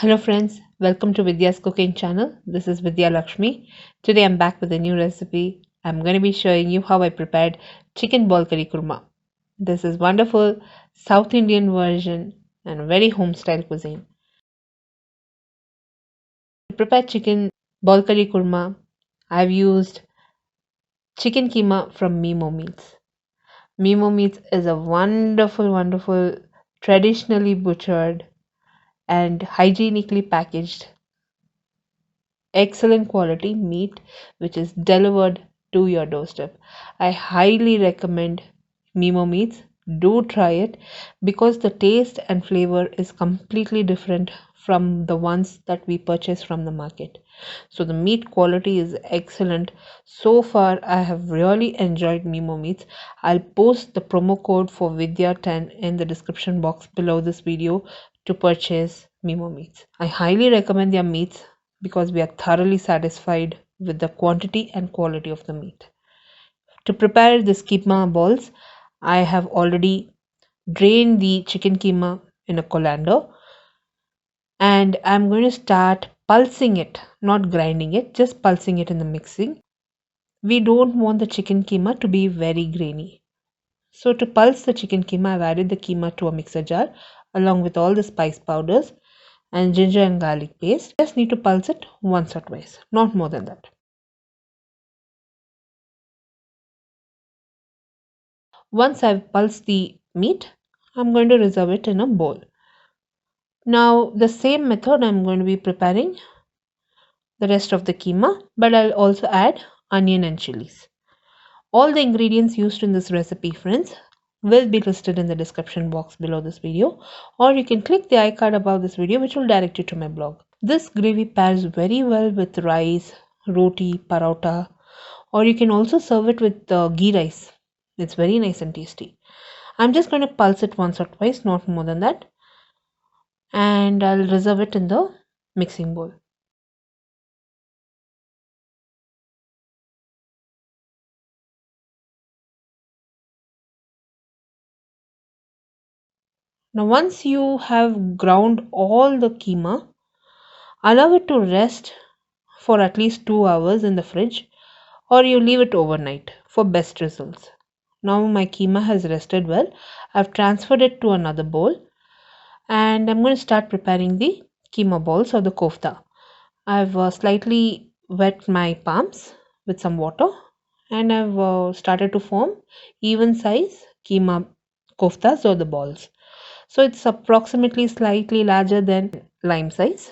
Hello friends, welcome to Vidyascooking channel. This is Vidya Lakshmi. Today I'm back with a new recipe. I'm going to be showing you how I prepared chicken ball curry kurma. This is wonderful South Indian version and very home style cuisine. To prepare chicken ball curry kurma, I've used chicken keema from Meamo Meats. Meamo Meats is a wonderful traditionally butchered and hygienically packaged excellent quality meat which is delivered to your doorstep. I highly recommend Meamo meats. Do try it because the taste and flavor is completely different from the ones that we purchase from the market. So the meat quality is excellent. So far I have really enjoyed Meamo meats. I'll post the promo code for Vidya10 in the description box below this video to purchase Meamo meats. I highly recommend their meats because we are thoroughly satisfied with the quantity and quality of the meat. To prepare this keema balls, I have already drained the chicken keema in a colander and I'm going to start pulsing it, not grinding it, just pulsing it in the mixing. We don't want the chicken keema to be very grainy. So to pulse the chicken keema, I've added the keema to a mixer jar along with all the spice powders and ginger and garlic paste. Just need to pulse it once or twice, not more than that. Once I've pulsed the meat, I'm going to reserve it in a bowl. Now, the same method I'm going to be preparing the rest of the keema, but I'll also add onion and chilies. All the ingredients used in this recipe, friends, will be listed in the description box below this video, or you can click the icon above this video, which will direct you to my blog. This gravy pairs very well with rice, roti, parota, or you can also serve it with ghee rice. It's very nice and tasty. I'm just going to pulse it once or twice, not more than that, and I'll reserve it in the mixing bowl. Now, once you have ground all the keema, allow it to rest for at least 2 hours in the fridge or you leave it overnight for best results. Now, my keema has rested well. I've transferred it to another bowl and I'm going to start preparing the keema balls or the kofta. I've slightly wet my palms with some water and I've started to form even size keema koftas or the balls. So it's approximately slightly larger than lime size.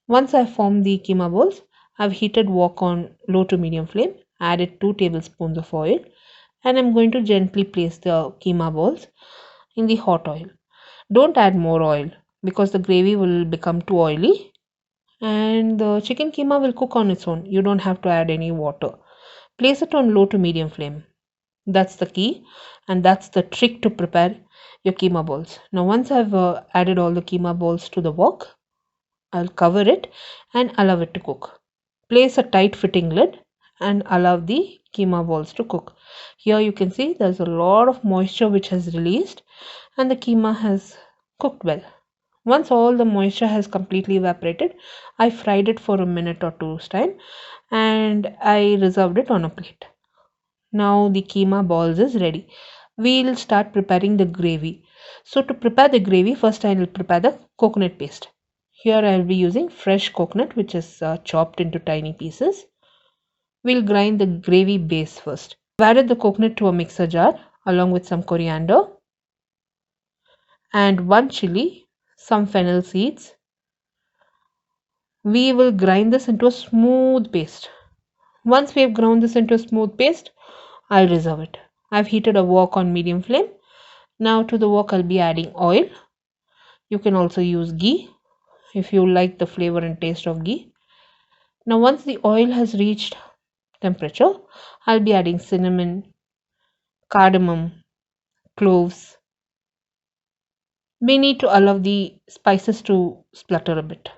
Once I've formed the keema balls, I've heated wok on low to medium flame, added 2 tablespoons of oil, and I'm going to gently place the keema balls in the hot oil. Don't add more oil because the gravy will become too oily and the chicken keema will cook on its own. You don't have to add any water. Place it on low to medium flame. That's the key and that's the trick to prepare your keema balls. Now once I've added all the keema balls to the wok, I'll cover it and allow it to cook. Place a tight fitting lid and allow the keema balls to cook. Here you can see there's a lot of moisture which has released and the keema has cooked well. Once all the moisture has completely evaporated, I fried it for a minute or two's time and I reserved it on a plate. Now the keema balls is ready. We'll start preparing the gravy. So to prepare the gravy, first I will prepare the coconut paste. Here I will be using fresh coconut which is chopped into tiny pieces. We'll grind the gravy base first. I've added the coconut to a mixer jar along with some coriander and 1 chili, some fennel seeds. We will grind this into a smooth paste. Once we have ground this into a smooth paste, I'll reserve it. I've heated a wok on medium flame. Now to the wok I'll be adding oil. You can also use ghee if you like the flavor and taste of ghee. Now once the oil has reached temperature, I'll be adding cinnamon, cardamom, cloves. We need to allow the spices to splutter a bit.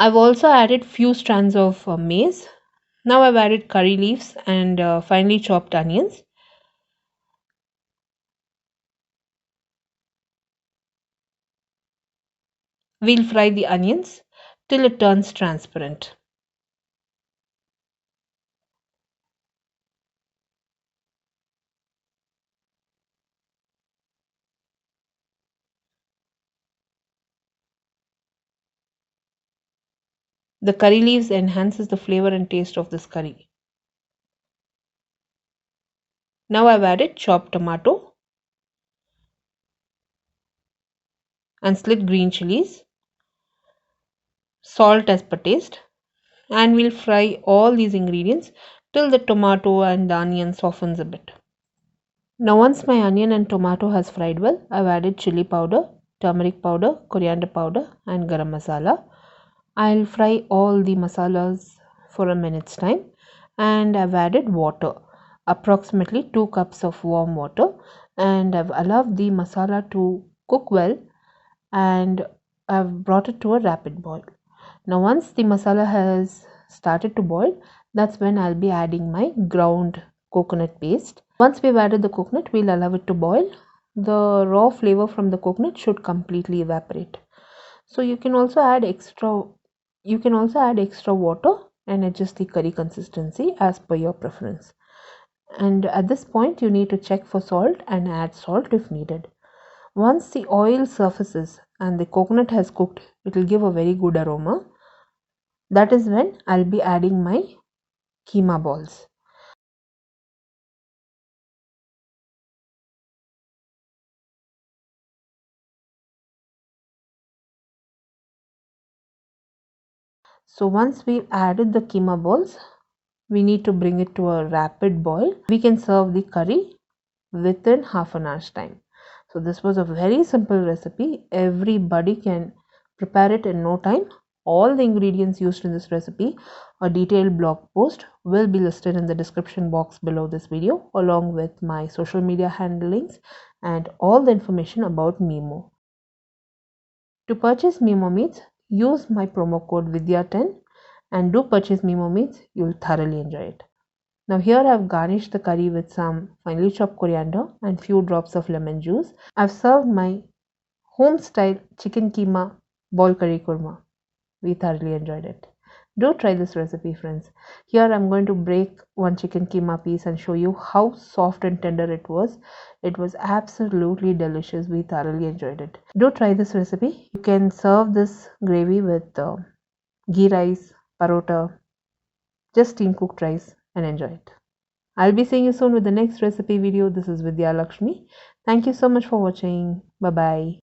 I've also added few strands of maize. Now I've added curry leaves and finely chopped onions. We'll fry the onions till it turns transparent. The curry leaves enhances the flavor and taste of this curry. Now I've added chopped tomato and slit green chilies, salt as per taste, and we'll fry all these ingredients till the tomato and the onion softens a bit. Now once my onion and tomato has fried well, I've added chili powder, turmeric powder, coriander powder and garam masala. I'll fry all the masalas for a minute's time, and I've added water, approximately 2 cups of warm water, and I've allowed the masala to cook well, and I've brought it to a rapid boil. Now once the masala has started to boil, that's when I'll be adding my ground coconut paste. Once we've added the coconut, we'll allow it to boil. The raw flavor from the coconut should completely evaporate. So you can also add extra water and adjust the curry consistency as per your preference. And at this point you need to check for salt and add salt if needed. Once the oil surfaces and the coconut has cooked, it will give a very good aroma. That is when I'll be adding my keema balls. So once we've added the keema balls, we need to bring it to a rapid boil. We can serve the curry within half an hour's time. So this was a very simple recipe. Everybody can prepare it in no time. All the ingredients used in this recipe, a detailed blog post will be listed in the description box below this video, along with my social media handlings and all the information about Meamo. To purchase Meamo meats, use my promo code Vidya10 and do purchase Meamo meats. You'll thoroughly enjoy it. Now here I've garnished the curry with some finely chopped coriander and few drops of lemon juice. I've served my home style chicken keema ball curry kurma. We thoroughly enjoyed it. Do try this recipe, friends. Here I'm going to break one chicken keema piece and show you how soft and tender it was. It was absolutely delicious. We thoroughly enjoyed it. Do try this recipe. You can serve this gravy with ghee rice, parota, just steam cooked rice, and enjoy it. I'll be seeing you soon with the next recipe video. This is Vidya Lakshmi. Thank you so much for watching. Bye bye.